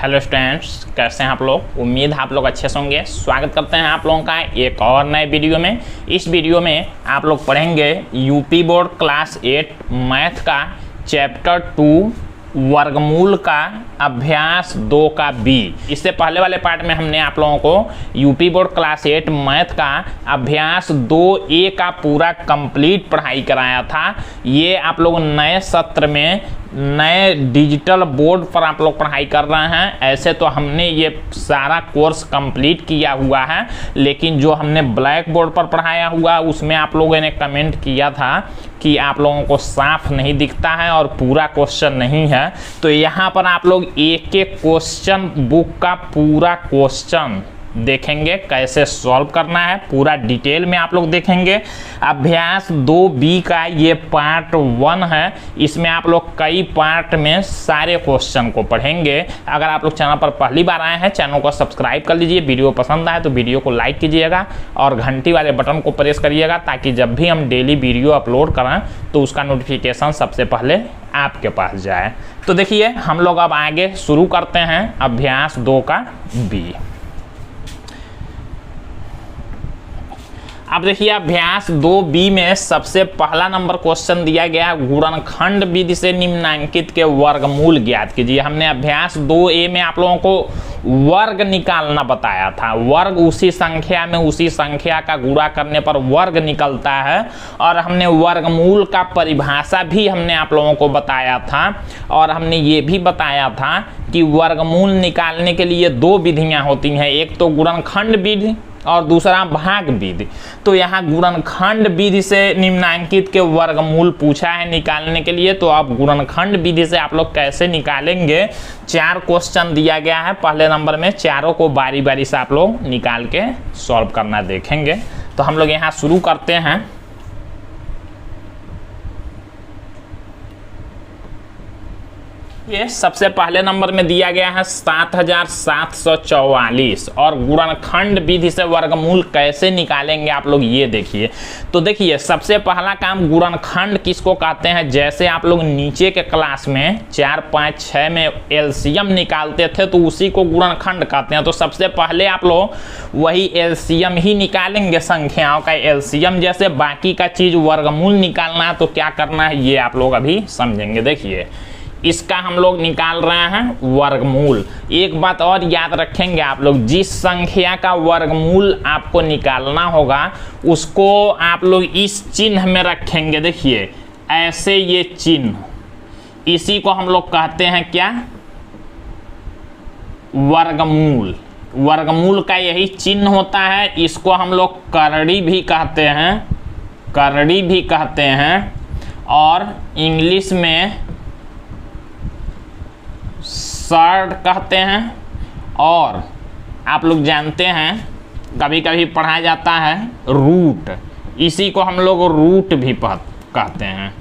Hello students, कैसे हैं आप लोग। उम्मीद है आप लोग अच्छे से होंगे। स्वागत करते हैं आप लोगों का एक और नए वीडियो में। इस वीडियो में आप लोग पढ़ेंगे यूपी बोर्ड क्लास 8 मैथ का चैप्टर 2 वर्गमूल का अभ्यास 2 का बी। इससे पहले वाले पार्ट में हमने आप लोगों को यूपी बोर्ड क्लास 8 मैथ का अभ्यास 2A का पूरा कंप्लीट पढ़ाई कराया था। ये आप लोग नए सत्र में नए डिजिटल बोर्ड पर आप लोग पढ़ाई कर रहे हैं। ऐसे तो हमने ये सारा कोर्स कंप्लीट किया हुआ है, लेकिन जो हमने ब्लैक बोर्ड पर पढ़ाया हुआ उसमें आप लोगों ने कमेंट किया था कि आप लोगों को साफ नहीं दिखता है और पूरा क्वेश्चन नहीं है। तो यहाँ पर आप लोग एक एक क्वेश्चन बुक का पूरा क्वेश्चन देखेंगे, कैसे सॉल्व करना है पूरा डिटेल में आप लोग देखेंगे। अभ्यास 2B का ये पार्ट 1 है। इसमें आप लोग कई पार्ट में सारे क्वेश्चन को पढ़ेंगे। अगर आप लोग चैनल पर पहली बार आए हैं, चैनल को सब्सक्राइब कर लीजिए। वीडियो पसंद आए तो वीडियो को लाइक कीजिएगा और घंटी वाले बटन को प्रेस करिएगा, ताकि जब भी हम डेली वीडियो अपलोड करें तो उसका नोटिफिकेशन सबसे पहले आपके पास जाए। तो देखिए, हम लोग अब आगे शुरू करते हैं अभ्यास 2 का बी। अब देखिए, अभ्यास 2B में सबसे पहला नंबर क्वेश्चन दिया गया, गुणनखंड विधि से निम्नांकित के वर्गमूल ज्ञात कीजिए। हमने अभ्यास 2A में आप लोगों को वर्ग निकालना बताया था। वर्ग उसी संख्या में उसी संख्या का गुणा करने पर वर्ग निकलता है। और हमने वर्गमूल का परिभाषा भी हमने आप लोगों को बताया था। और हमने ये भी बताया था कि वर्गमूल निकालने के लिए 2 विधियां होती हैं, एक तो गुणनखंड विधि और दूसरा भाग विधि। तो यहाँ गुणनखंड विधि से निम्नांकित के वर्गमूल पूछा है निकालने के लिए। तो अब गुणनखंड विधि से आप लोग कैसे निकालेंगे, 4 क्वेश्चन दिया गया है पहले नंबर में। चारों को बारी बारी से आप लोग निकाल के सॉल्व करना देखेंगे। तो हम लोग यहाँ शुरू करते हैं। ये सबसे पहले नंबर में दिया गया है 7744 और गुणनखंड विधि से वर्गमूल कैसे निकालेंगे आप लोग ये देखिए। तो देखिए, सबसे पहला काम गुणनखंड किसको कहते हैं। जैसे आप लोग नीचे के क्लास में 4, 5, 6 में एलसीएम निकालते थे तो उसी को गुणनखंड कहते हैं। तो सबसे पहले आप लोग वही एलसीएम ही निकालेंगे, संख्याओं का एलसीएम। जैसे बाकी का चीज वर्गमूल निकालना है तो क्या करना है ये आप लोग अभी समझेंगे। देखिए, इसका हम लोग निकाल रहे हैं वर्गमूल। एक बात और याद रखेंगे आप लोग, जिस संख्या का वर्गमूल आपको निकालना होगा उसको आप लोग इस चिन्ह में रखेंगे। देखिए, ऐसे ये चिन्ह, इसी को हम लोग कहते हैं क्या, वर्गमूल। वर्गमूल का यही चिन्ह होता है। इसको हम लोग करड़ी भी कहते हैं, करड़ी भी कहते हैं, और इंग्लिश में सर्ड कहते हैं। और आप लोग जानते हैं कभी कभी पढ़ा जाता है रूट, इसी को हम लोग रूट भी कहते हैं।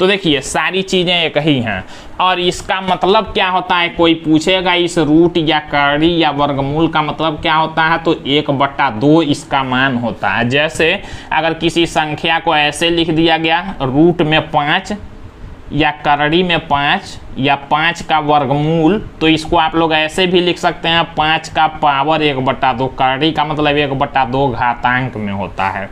तो देखिए, सारी चीज़ें एक ही हैं। और इसका मतलब क्या होता है, कोई पूछेगा इस रूट या करड़ी या वर्गमूल का मतलब क्या होता है, तो 1/2 इसका मान होता है। जैसे अगर किसी संख्या को ऐसे लिख दिया गया, रूट में 5 या करड़ी में 5 या 5 का वर्गमूल, तो इसको आप लोग ऐसे भी लिख सकते हैं 5 का पावर 1/2। करड़ी का मतलब 1/2 घातांक में होता है।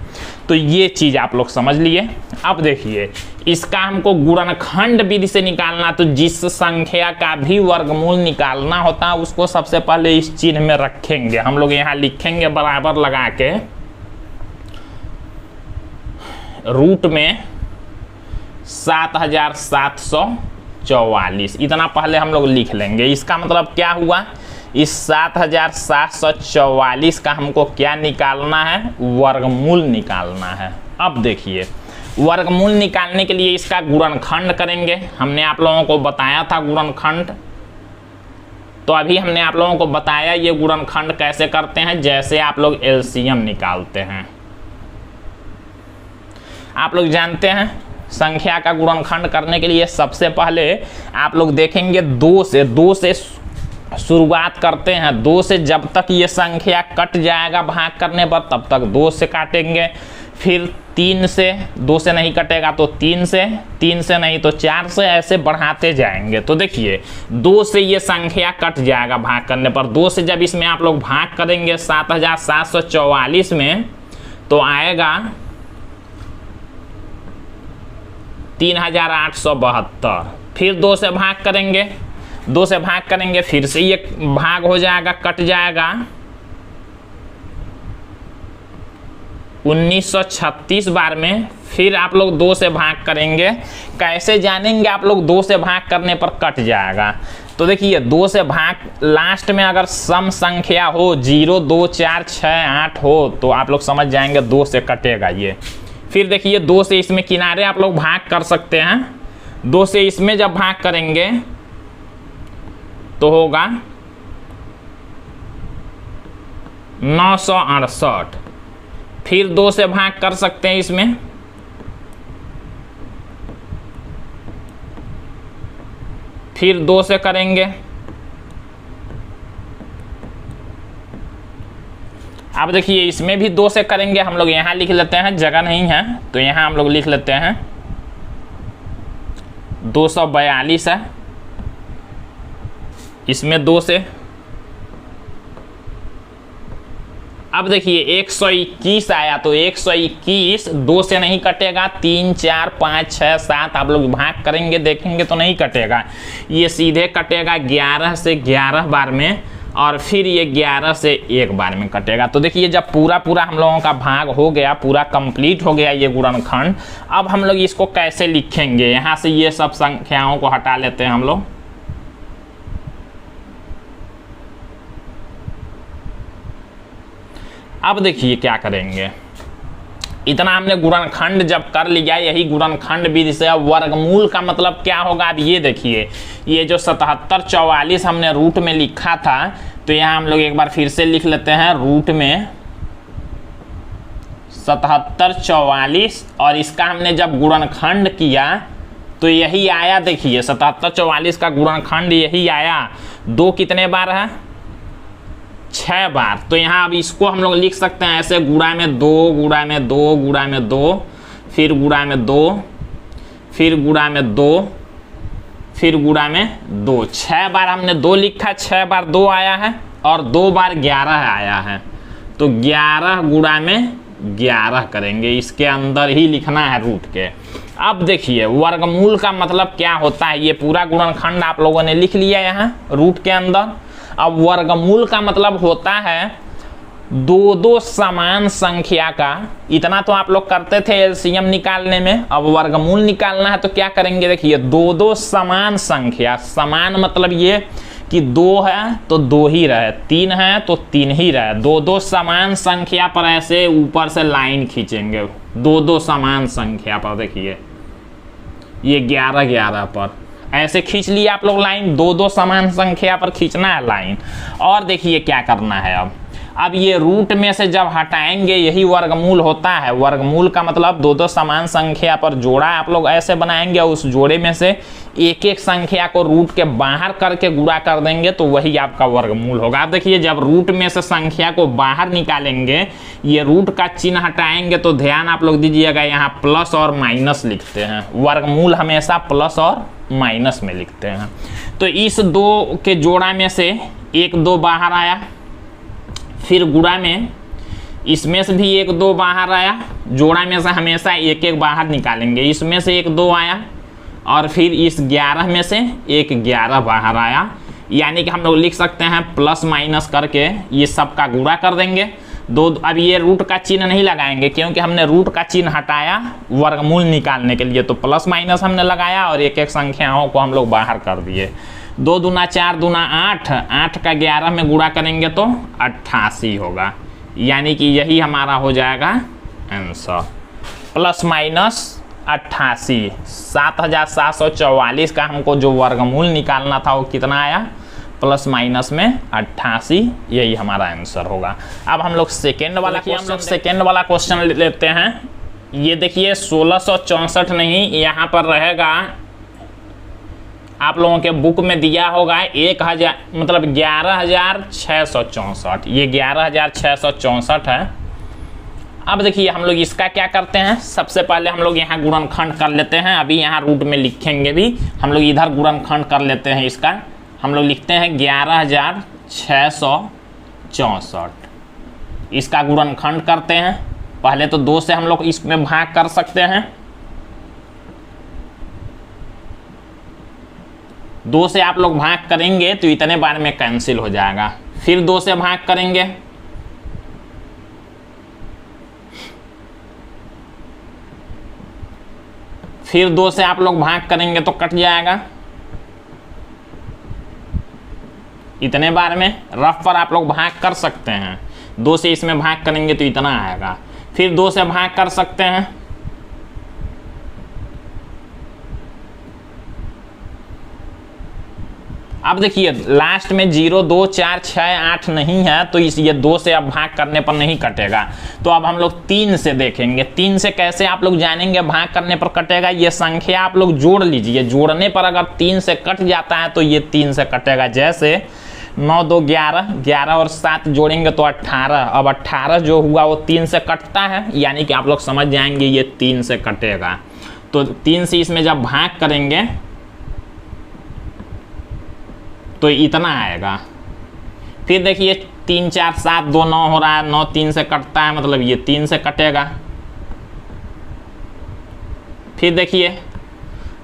तो ये चीज़ आप लोग समझ लिए। अब देखिए, इसका हमको गुणनखंड विधि से निकालना, तो जिस संख्या का भी वर्गमूल निकालना होता है उसको सबसे पहले इस चिन्ह में रखेंगे। हम लोग यहाँ लिखेंगे बराबर लगा के, रूट में 7744, इतना पहले हम लोग लिख लेंगे। इसका मतलब क्या हुआ, इस 7744 का हमको क्या निकालना है, वर्गमूल निकालना है। अब देखिए, वर्गमूल निकालने के लिए इसका गुणनखंड करेंगे। हमने आप लोगों को बताया था गुणनखंड, तो अभी हमने आप लोगों को बताया ये गुणनखंड कैसे करते हैं। जैसे आप लोग एलसीएम निकालते हैं, आप लोग जानते हैं संख्या का गुणनखंड करने के लिए सबसे पहले आप लोग देखेंगे 2 से शुरुआत करते हैं। 2 से जब तक ये संख्या कट जाएगा भाग करने पर, तब तक 2 से काटेंगे। फिर 3 से, 2 से नहीं कटेगा तो 3 से, 3 से नहीं तो 4 से, ऐसे बढ़ाते जाएंगे। तो देखिए 2 से ये संख्या कट जाएगा भाग करने पर। 2 से जब इसमें आप लोग भाग करेंगे 7744 में तो आएगा 3872। फिर 2 से भाग करेंगे, 2 से भाग करेंगे, फिर से ये भाग हो जाएगा, कट जाएगा 1936 बार में। फिर आप लोग 2 से भाग करेंगे। कैसे जानेंगे आप लोग 2 से भाग करने पर कट जाएगा? तो देखिए 2 से भाग लास्ट में अगर सम संख्या हो 0, 2, 4, 6, 8 हो तो आप लोग समझ जाएंगे 2 से कटेगा ये। फिर देखिए 2 से इसमें किनारे आप लोग भाग कर सकते हैं। 2 से इसमें जब भाग करेंगे तो होगा 968। फिर 2 से भाग कर सकते हैं इसमें, फिर 2 से करेंगे। अब देखिए इसमें भी 2 से करेंगे। हम लोग यहां लिख लेते हैं, जगह नहीं है तो यहां हम लोग लिख लेते हैं 242 है। इसमें 2 से अब देखिए 121 आया तो 121 2 से नहीं कटेगा। 3, 4, 5, 6, 7 आप लोग भाग करेंगे, देखेंगे तो नहीं कटेगा। ये सीधे कटेगा 11 से 11 बार में, और फिर ये 11 से 1 बार में कटेगा। तो देखिए जब पूरा पूरा हम लोगों का भाग हो गया, पूरा कंप्लीट हो गया ये गुणनखंड, अब हम लोग इसको कैसे लिखेंगे? यहाँ से ये सब संख्याओं को हटा लेते हैं हम लोग। अब देखिए क्या करेंगे, इतना हमने गुणनखंड जब कर लिया, यही गुणनखंड विधि से। अब वर्गमूल का मतलब क्या होगा? अब ये देखिए, ये जो 7744 हमने रूट में लिखा था, तो यहाँ हम लोग एक बार फिर से लिख लेते हैं रूट में 7744, और इसका हमने जब गुणनखंड किया तो यही आया। देखिए 7744 का गुणनखंड यही आया। 2 कितने बार है? 6 बार। तो यहाँ अब इसको हम लोग लिख सकते हैं ऐसे, गुणा में 2, गुणा में 2, गुणा में 2, फिर गुणा में 2, फिर गुणा में 2, फिर गुणा में 2। 6 बार हमने 2 लिखा, 6 बार 2 आया है, और 2 बार 11 आया है। तो 11 गुणा में 11 करेंगे, इसके अंदर ही लिखना है रूट के। अब देखिए वर्गमूल का मतलब क्या होता है, ये पूरा गुणनखंड आप लोगों ने लिख लिया यहाँ रूट के अंदर। अब वर्गमूल का मतलब होता है 2 समान संख्या का, इतना तो आप लोग करते थे एलसीएम निकालने में। अब वर्गमूल निकालना है तो क्या करेंगे? देखिए 2 समान संख्या, समान मतलब ये कि 2 है तो 2 ही रहे, 3 है तो 3 ही रहे। 2 समान संख्या पर ऐसे ऊपर से लाइन खींचेंगे, 2 समान संख्या पर। देखिए ये 11 पर ऐसे खींच लिया आप लोग लाइन, 2 समान संख्या पर खींचना है लाइन। और देखिए क्या करना है, अब ये रूट में से जब हटाएंगे यही वर्गमूल होता है। वर्गमूल का मतलब 2 समान संख्या पर जोड़ा आप लोग ऐसे बनाएंगे, उस जोड़े में से एक संख्या को रूट के बाहर करके गुणा कर देंगे तो वही आपका वर्गमूल होगा। अब देखिए जब रूट में से संख्या को बाहर निकालेंगे, ये रूट का चिन्ह हटाएंगे तो ध्यान आप लोग दीजिएगा, यहाँ प्लस और माइनस लिखते हैं। वर्गमूल हमेशा प्लस और माइनस में लिखते हैं। तो इस 2 के जोड़ा में से 1, 2 बाहर आया, फिर गुणा में इसमें से भी 1, 2 बाहर आया, जोड़ा में से हमेशा 1 बाहर निकालेंगे। इसमें से 1, 2 आया, और फिर इस 11 में से 11 बाहर आया। यानी कि हम लोग लिख सकते हैं प्लस माइनस करके ये सब का गुणा कर देंगे। अब ये रूट का चिन्ह नहीं लगाएंगे क्योंकि हमने रूट का चिन्ह हटाया वर्गमूल निकालने के लिए, तो प्लस माइनस हमने लगाया और 1 संख्याओं को हम लोग बाहर कर दिए। 2 दूना 4 दूना 8, 8 का 11 में गुणा करेंगे तो 88 होगा। यानी कि यही हमारा हो जाएगा आंसर, प्लस माइनस 88। 7744 का हमको जो वर्गमूल निकालना था वो कितना आया? प्लस माइनस में 88, यही हमारा आंसर होगा। अब हम लोग सेकेंड वाला क्वेश्चन लेते हैं। ये देखिए 1664 नहीं, यहाँ पर रहेगा, आप लोगों के बुक में दिया होगा 1000 मतलब 11664। ये 11664 है। अब देखिए हम लोग इसका क्या करते हैं, सबसे पहले हम लोग यहाँ गुणनखंड कर लेते हैं। अभी यहाँ रूट में लिखेंगे भी, हम लोग इधर गुणनखंड कर लेते हैं इसका। हम लोग लिखते हैं 11,664, इसका गुणनखंड करते हैं। पहले तो 2 से हम लोग इसमें भाग कर सकते हैं, 2 से आप लोग भाग करेंगे तो इतने बार में कैंसिल हो जाएगा। फिर 2 से भाग करेंगे, फिर 2 से आप लोग भाग करेंगे तो कट जाएगा। इतने बार में रफ पर आप लोग भाग कर सकते हैं। 2 से इसमें भाग करेंगे तो इतना आएगा। फिर 2 से भाग कर सकते हैं, अब देखिए लास्ट में 0 2 4 6 8 नहीं है तो ये 2 से अब भाग करने पर नहीं कटेगा। तो अब हम लोग 3 से देखेंगे। 3 से कैसे आप लोग जानेंगे भाग करने पर कटेगा, ये संख्या आप लोग जोड़ लीजिए। जोड़ने पर अगर 3 से कट जाता है तो ये 3 से कटेगा। जैसे 9 2 11, 11 और 7 जोड़ेंगे तो 18। अब 18 जो हुआ वो 3 से कटता है, यानी कि आप लोग समझ जाएंगे ये 3 से कटेगा। तो 3 से इसमें जब भाग करेंगे तो इतना आएगा। फिर देखिए 3 4 7 2 9 हो रहा है, 9 3 से कटता है, मतलब ये 3 से कटेगा। फिर देखिए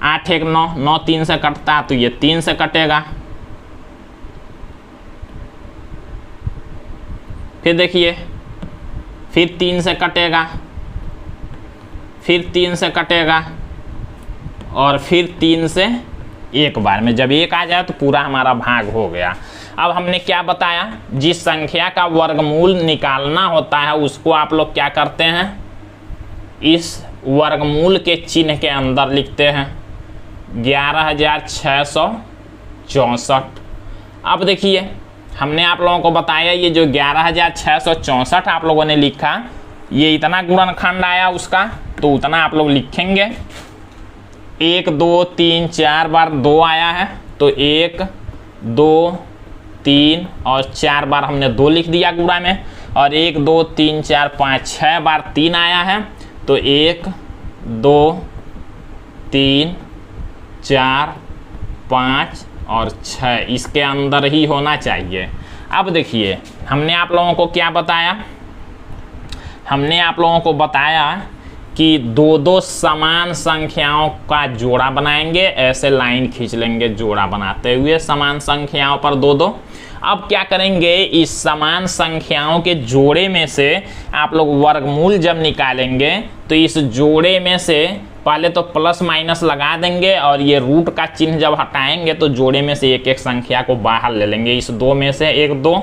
8 1 9, 9 3 से कटता है तो ये 3 से कटेगा। फिर देखिए फिर 3 से कटेगा, फिर 3 से कटेगा और फिर 3 से एक बार में। जब 1 आ जाए तो पूरा हमारा भाग हो गया। अब हमने क्या बताया, जिस संख्या का वर्गमूल निकालना होता है उसको आप लोग क्या करते हैं, इस वर्गमूल के चिन्ह के अंदर लिखते हैं 11,664। अब देखिए हमने आप लोगों को बताया ये जो 11,664 आप लोगों ने लिखा, ये इतना गुणनखंड आया उसका, तो उतना आप लोग लिखेंगे। 1 2 3 4 बार 2 आया है तो 1 2 3 और 4 बार हमने 2 लिख दिया गुणा में। और 1 2 3 4 5 6 बार 3 आया है तो 1 2 3 4 5 और 6 इसके अंदर ही होना चाहिए। अब देखिए हमने आप लोगों को क्या बताया, हमने आप लोगों को बताया कि 2 समान संख्याओं का जोड़ा बनाएंगे। ऐसे लाइन खींच लेंगे जोड़ा बनाते हुए समान संख्याओं पर 2। अब क्या करेंगे, इस समान संख्याओं के जोड़े में से आप लोग वर्गमूल जब निकालेंगे तो इस जोड़े में से पहले तो प्लस माइनस लगा देंगे और ये रूट का चिन्ह जब हटाएंगे तो जोड़े में से एक एक संख्या को बाहर ले लेंगे। इस 2 में से 1 2,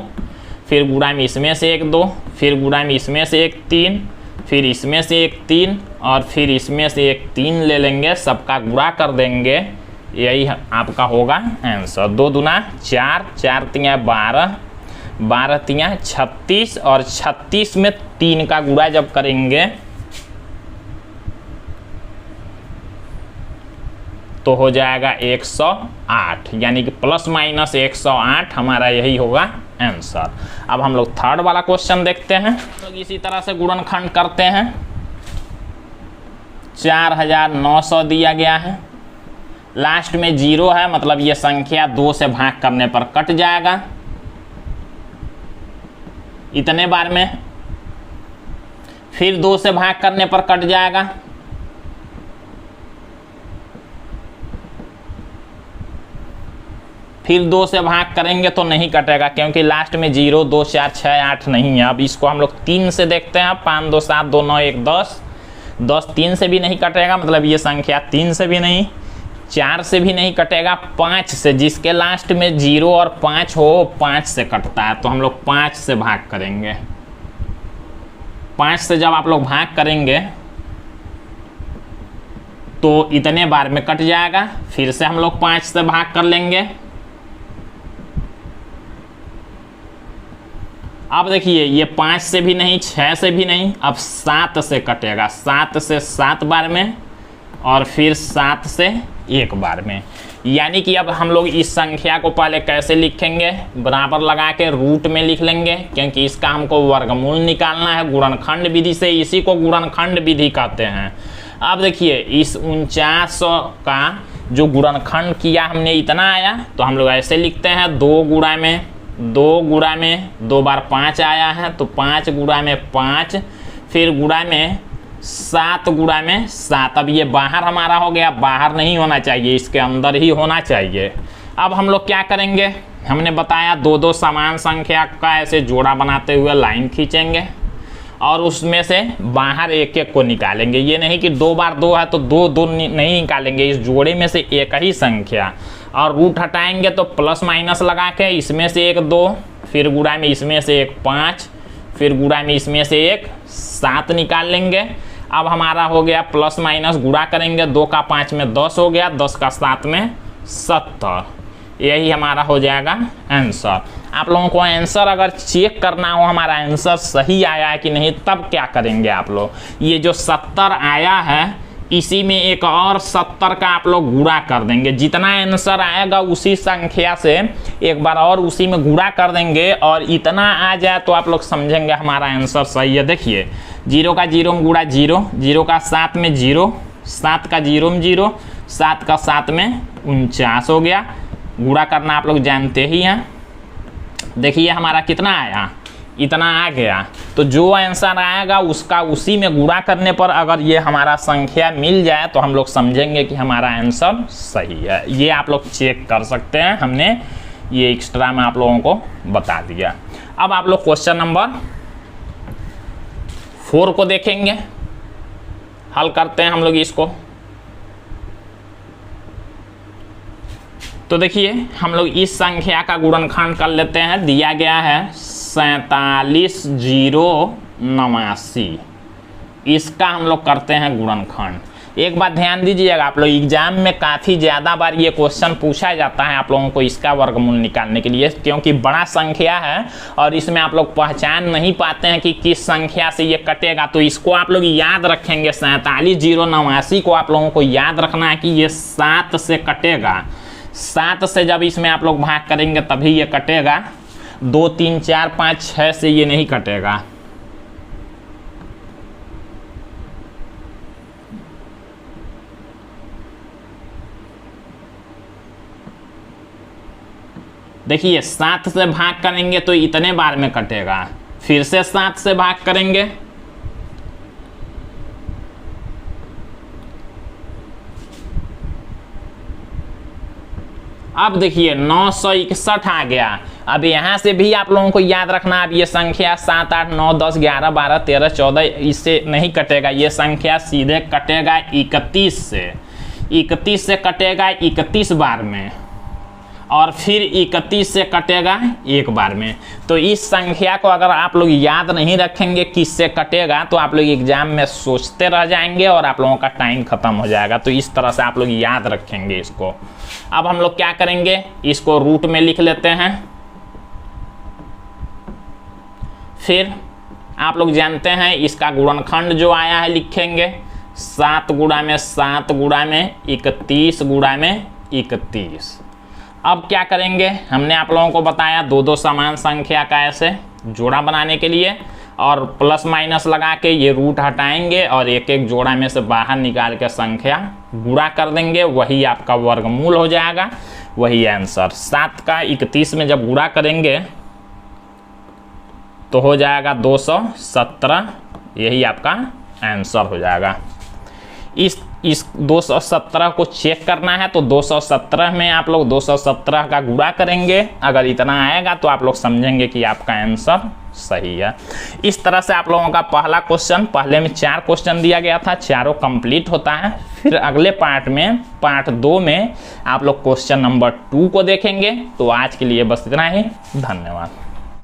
फिर गुणा में इसमें से 1 2, फिर गुणा में इसमें से 1 3, फिर इसमें से 1 3 और फिर इसमें से 1 3 ले लेंगे, सबका गुणा कर देंगे। यही आपका होगा आंसर। 2 दूना 4, 4 तिया 12, 12 तिया 36 और 36 में 3 का गुणा जब करेंगे तो हो जाएगा 108, यानी कि प्लस माइनस 108 हमारा यही होगा आंसर। अब हम लोग थर्ड वाला क्वेश्चन देखते हैं। तो इसी तरह से गुणनखंड करते हैं। 4,900 दिया गया है, लास्ट में 0 है, मतलब ये संख्या 2 से भाग करने पर कट जाएगा इतने बार में। फिर 2 से भाग करने पर कट जाएगा, फिर 2 से भाग करेंगे तो नहीं कटेगा क्योंकि लास्ट में 0 2 4 6 8 नहीं है। अब इसको हम लोग 3 से देखते हैं। 5 2 7 2 9 1 10, 10 3 से भी नहीं कटेगा, मतलब ये संख्या 3 से भी नहीं, 4 से भी नहीं कटेगा। 5 से, जिसके लास्ट में 0 और 5 हो 5 से कटता है, तो हम लोग 5 से भाग करेंगे। 5 से जब आप लोग भाग करेंगे तो इतने बार में कट जाएगा। फिर से हम लोग 5 से भाग कर लेंगे। अब देखिए ये 5 से भी नहीं, 6 से भी नहीं, अब 7 से कटेगा। 7 से 7 बार में और फिर 7 से एक बार में। यानी कि अब हम लोग इस संख्या को पहले कैसे लिखेंगे, बराबर लगा के रूट में लिख लेंगे, क्योंकि इसका हमको वर्गमूल निकालना है गुणनखंड विधि से। इसी को गुणनखंड विधि कहते हैं। अब देखिए इस 49 का जो गुणनखंड किया हमने इतना आया, तो हम लोग ऐसे लिखते हैं 2 गुणा में 2 बार 5 आया है, तो 5 गुणा में 5, फिर गुणा में 7 गुणा में 7। अब ये बाहर हमारा हो गया, बाहर नहीं होना चाहिए, इसके अंदर ही होना चाहिए। अब हम लोग क्या करेंगे, हमने बताया 2 समान संख्या का ऐसे जोड़ा बनाते हुए लाइन खींचेंगे और उसमें से बाहर एक एक को निकालेंगे। ये नहीं कि 2 बार 2 है तो 2 नहीं निकालेंगे, इस जोड़े में से एक ही संख्या। और रूट हटाएंगे तो प्लस माइनस लगा के इसमें से एक 2, फिर गुणा में इसमें से एक 5, फिर गुणा में इसमें से एक 7 निकाल लेंगे। अब हमारा हो गया प्लस माइनस गुणा करेंगे, 2 का 5 में 10 हो गया, 10 का 7 में 70। यही हमारा हो जाएगा आंसर। आप लोगों को आंसर अगर चेक करना हो हमारा आंसर सही आया है कि नहीं, तब क्या करेंगे आप लोग, ये जो 70 आया है इसी में एक और 70 का आप लोग गुणा कर देंगे। जितना आंसर आएगा उसी संख्या से एक बार और उसी में गुणा कर देंगे, और इतना आ जाए तो आप लोग समझेंगे हमारा आंसर सही है। देखिए 0 का 0 में गुणा 0, 0 का 7 में 0, 7 का 0 में 0, 7 का 7 में 49 हो गया। गुणा करना आप लोग जानते ही हैं। देखिए हमारा कितना आया, इतना आ गया। तो जो आंसर आएगा उसका उसी में गुणा करने पर अगर ये हमारा संख्या मिल जाए तो हम लोग समझेंगे कि हमारा आंसर सही है। ये आप लोग चेक कर सकते हैं, हमने ये एक्स्ट्रा में आप लोगों को बता दिया। अब आप लोग क्वेश्चन नंबर 4 को देखेंगे, हल करते हैं हम लोग इसको। तो देखिए हम लोग इस संख्या का गुणनखंड कर लेते हैं। दिया गया है 47,089, इसका हम लोग करते हैं गुणनखंड। एक बात ध्यान दीजिएगा, आप लोग एग्जाम में काफ़ी ज़्यादा बार ये क्वेश्चन पूछा जाता है आप लोगों को इसका वर्गमूल निकालने के लिए, क्योंकि बड़ा संख्या है और इसमें आप लोग पहचान नहीं पाते हैं कि किस संख्या से ये कटेगा। तो इसको आप लोग याद रखेंगे, 47,089 को आप लोगों को याद रखना है कि ये 7 से कटेगा। 7 से जब इसमें आप लोग भाग करेंगे तभी ये कटेगा। 2, 3, 4, 5, 6 से ये नहीं कटेगा। देखिए 7 से भाग करेंगे तो इतने बार में कटेगा, फिर से 7 से भाग करेंगे, अब देखिए 961 आ गया। अब यहाँ से भी आप लोगों को याद रखना, अब ये संख्या 7, 8, 9, 10, 11, 12, 13, 14 इससे नहीं कटेगा। ये संख्या सीधे कटेगा 31 से। 31 से कटेगा 31 बार में, और फिर 31 से कटेगा एक बार में। तो इस संख्या को अगर आप लोग याद नहीं रखेंगे किससे कटेगा तो आप लोग एग्जाम में सोचते रह जाएंगे और आप लोगों का टाइम खत्म हो जाएगा। तो इस तरह से आप लोग याद रखेंगे इसको। अब हम लोग क्या करेंगे, इसको रूट में लिख लेते हैं। फिर आप लोग जानते हैं इसका गुणनखंड जो आया है लिखेंगे 7 गुणा में 7 गुणा में 31 गुणा में 31। अब क्या करेंगे, हमने आप लोगों को बताया 2 समान संख्या का ऐसे जोड़ा बनाने के लिए, और प्लस माइनस लगा के ये रूट हटाएंगे और एक एक जोड़ा में से बाहर निकाल के संख्या गुणा कर देंगे, वही आपका वर्गमूल हो जाएगा, वही आंसर। 7 का 31 में जब गुणा करेंगे तो हो जाएगा 217, यही आपका आंसर हो जाएगा। इस 217 को चेक करना है तो 217 में आप लोग 217 का गुणा करेंगे, अगर इतना आएगा तो आप लोग समझेंगे कि आपका आंसर सही है। इस तरह से आप लोगों का पहला क्वेश्चन, पहले में 4 क्वेश्चन दिया गया था, चारों कंप्लीट होता है। फिर अगले पार्ट में, पार्ट 2 में आप लोग क्वेश्चन नंबर 2 को देखेंगे। तो आज के लिए बस इतना ही, धन्यवाद।